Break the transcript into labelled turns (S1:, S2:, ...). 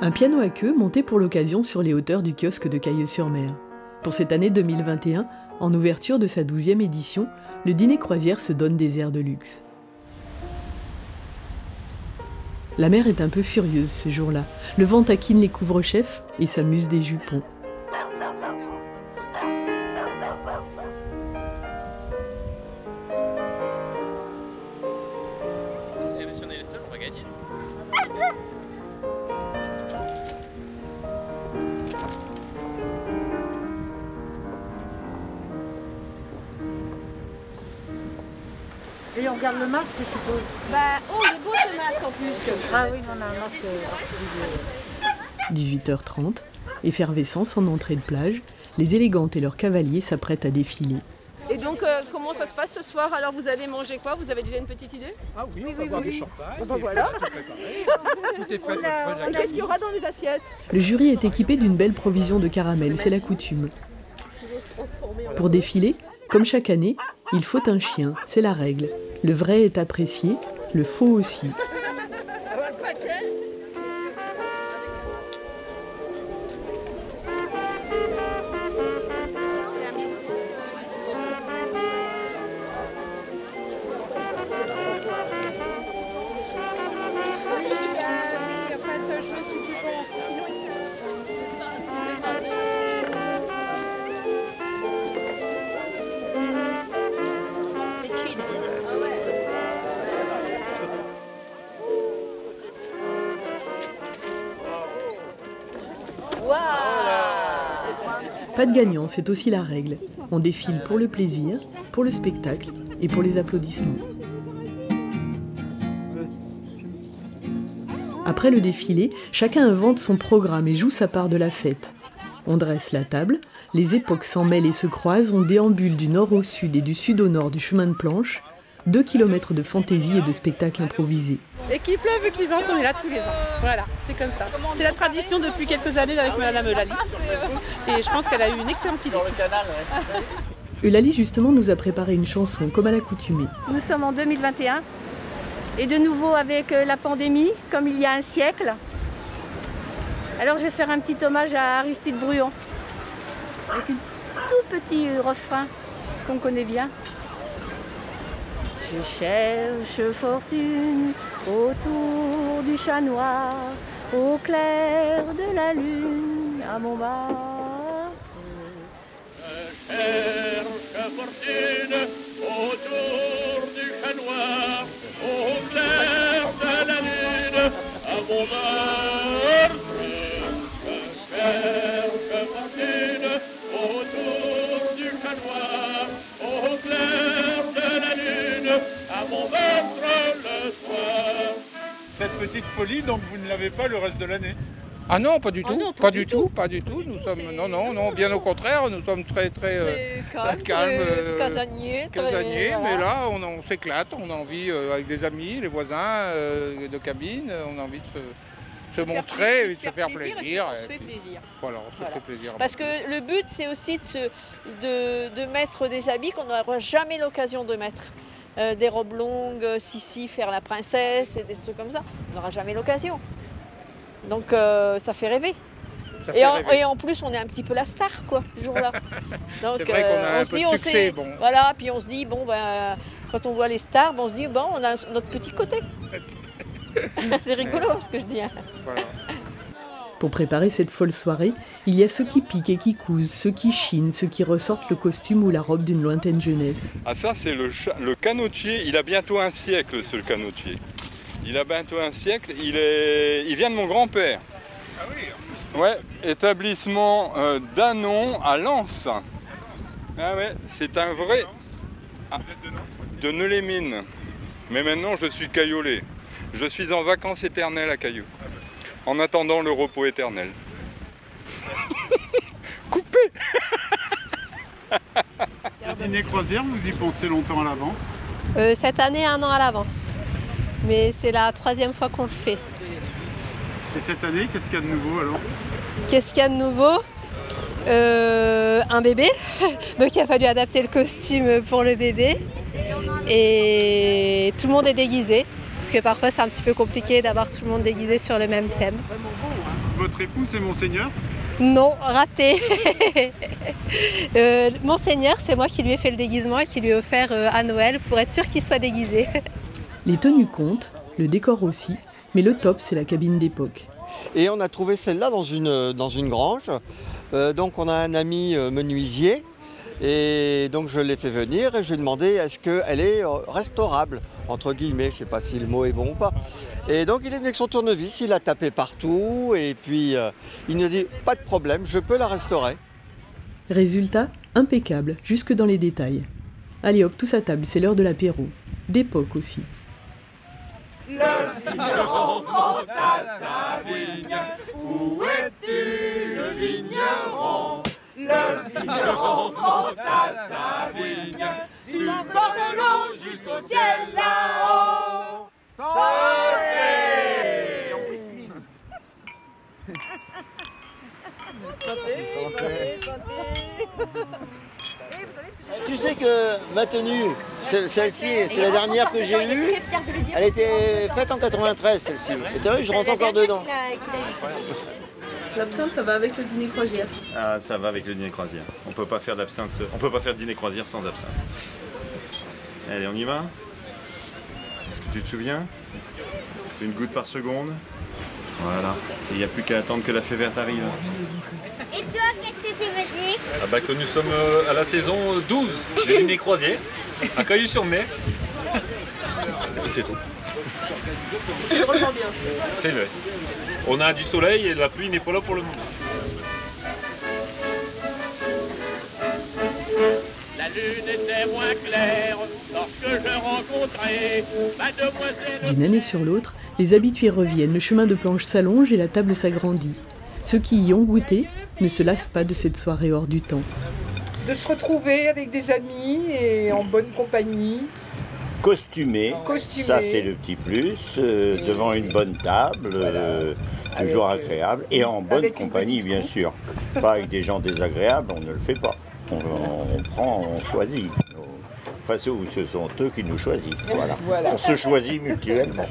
S1: Un piano à queue monté pour l'occasion sur les hauteurs du kiosque de Cailleux-sur-Mer. Pour cette année 2021, en ouverture de sa 12e édition, le dîner croisière se donne des airs de luxe. La mer est un peu furieuse ce jour-là. Le vent taquine les couvre-chefs et s'amuse des jupons.
S2: Et si on est les seuls, on va gagner.
S3: Et on regarde le masque, je suppose.
S4: Bah, oh, il est beau ce masque en plus.
S3: Ah oui, on a un masque particulier.
S1: 18h30, effervescence en entrée de plage, les élégantes et leurs cavaliers s'apprêtent à défiler.
S4: Et donc, comment ça se passe ce soir? Alors, vous allez manger quoi? Vous avez déjà une petite idée?
S2: Ah oui, on va boire du champagne.
S4: Bah voilà.
S2: Tout est prêt.
S4: Et qu'est-ce qu'il y aura dans les assiettes?
S1: Le jury est équipé d'une belle provision de caramel, c'est la coutume. Pour défiler, comme chaque année, il faut un chien, c'est la règle. Le vrai est apprécié, le faux aussi. Pas de gagnant, c'est aussi la règle. On défile pour le plaisir, pour le spectacle et pour les applaudissements. Après le défilé, chacun invente son programme et joue sa part de la fête. On dresse la table, les époques s'en mêlent et se croisent, on déambule du nord au sud et du sud au nord du chemin de planche, 2 kilomètres de fantaisie et de spectacles improvisés.
S5: Et qu'il pleuve et qu'il vente, on est là tous les ans. Voilà, c'est comme ça. C'est la tradition depuis quelques années avec Madame Eulalie. Et je pense qu'elle a eu une excellente idée.
S1: Eulalie, justement, nous a préparé une chanson, comme à l'accoutumée.
S4: Nous sommes en 2021. Et de nouveau avec la pandémie, comme il y a un siècle. Alors je vais faire un petit hommage à Aristide Bruant. Avec un tout petit refrain qu'on connaît bien. Je cherche fortune autour du chat noir, au clair de la lune, à Montmartre.
S6: Je cherche fortune autour du chat noir, au clair de la lune, à Montmartre. Je cherche fortune autour du chat noir, au clair de la lune, à Montmartre le soir.
S7: Cette petite folie, donc vous ne l'avez pas le reste de l'année?
S8: Ah non, pas du tout,
S5: non,
S8: pas du tout. Nous sommes, non, bien au contraire, nous sommes très calmes,
S4: casaniers,
S8: mais là, on s'éclate, on a envie, avec des amis, les voisins de cabine, on a envie de se montrer, de se faire plaisir. Voilà, on se fait plaisir.
S9: Parce que le but, c'est aussi de mettre des habits qu'on n'aura jamais l'occasion de mettre. Des robes longues, Sissi, faire la princesse et des trucs comme ça. On n'aura jamais l'occasion. Donc ça fait rêver. Et en plus, on est un petit peu la star, quoi, ce jour-là. Donc
S8: c'est vrai qu'on a un peu de succès, bon.
S9: Voilà, puis on se dit, bon, ben, quand on voit les stars, ben, on se dit, bon, on a notre petit côté. C'est rigolo ce que je dis. Hein.
S8: Voilà.
S1: Pour préparer cette folle soirée, il y a ceux qui piquent et qui cousent, ceux qui chinent, ceux qui ressortent le costume ou la robe d'une lointaine jeunesse.
S7: Ah ça c'est le canotier, il a bientôt un siècle ce canotier. Il a bientôt un siècle, il vient de mon grand-père.
S2: Ah oui.
S7: Ouais, établissement d'Anon à Lens. Ah ouais, c'est un vrai... Ah, de Neux-les-Mines. Mais maintenant je suis caillolé. Je suis en vacances éternelles à Caillou. En attendant le repos éternel. Coupé.
S10: Le dîner croisière, vous y pensez longtemps à l'avance?
S11: Cette année, 1 an à l'avance. Mais c'est la 3e fois qu'on le fait.
S10: Et cette année, qu'est-ce qu'il y a de nouveau alors?
S11: Qu'est-ce qu'il y a de nouveau? Un bébé. Donc il a fallu adapter le costume pour le bébé. Et tout le monde est déguisé. Parce que parfois c'est un petit peu compliqué d'avoir tout le monde déguisé sur le même thème.
S10: Votre époux, c'est Monseigneur?
S11: Non, raté. Monseigneur, c'est moi qui lui ai fait le déguisement et qui lui ai offert à Noël pour être sûr qu'il soit déguisé.
S1: Les tenues comptent, le décor aussi, mais le top, c'est la cabine d'époque.
S12: Et on a trouvé celle-là dans une grange. Donc on a un ami menuisier. Et donc je l'ai fait venir et je lui ai demandé est-ce qu'elle est restaurable, entre guillemets, je ne sais pas si le mot est bon ou pas. Et donc il est venu avec son tournevis, il a tapé partout et puis il nous dit pas de problème, je peux la restaurer.
S1: Résultat, impeccable, jusque dans les détails. Allez hop, tous à table, c'est l'heure de l'apéro. D'époque aussi.
S6: Le vigneron monte à sa vigne, où es-tu le vigneron? Le vigneron monte à sa vigne, du bord de l'eau jusqu'au ciel là-haut.
S12: Tu sais que ma tenue, celle-ci, c'est la dernière que j'ai eue. Elle était faite en 93, celle-ci. Et tu vois, je rentre encore dedans.
S5: L'absinthe, ça va avec le dîner croisière.
S13: Ah, ça va avec le dîner croisière. On peut pas faire d'absinthe, on peut pas faire de dîner croisière sans absinthe. Allez, on y va? Est-ce que tu te souviens? Une goutte par seconde. Voilà. Et il n'y a plus qu'à attendre que la fée verte arrive.
S14: Et toi, qu'est-ce que tu veux dire?
S2: Ah bah que nous sommes à la saison 12 des dîners croisières, à Cailloux-sur-Mer. Et c'est tout.
S5: Je ressens bien.
S2: C'est vrai. On a du soleil et la pluie n'est pas là pour le moment.
S6: La lune était moins claire lorsque je rencontrais mademoiselle.
S1: D'une année sur l'autre, les habitués reviennent, le chemin de planche s'allonge et la table s'agrandit. Ceux qui y ont goûté ne se lassent pas de cette soirée hors du temps.
S15: De se retrouver avec des amis et en bonne compagnie.
S16: Costumé, ça c'est le petit plus, devant une bonne table, toujours agréable, et en bonne compagnie bien sûr. Pas avec des gens désagréables, on ne le fait pas. On prend, on choisit. Enfin, ce sont eux qui nous choisissent, voilà. On se choisit mutuellement.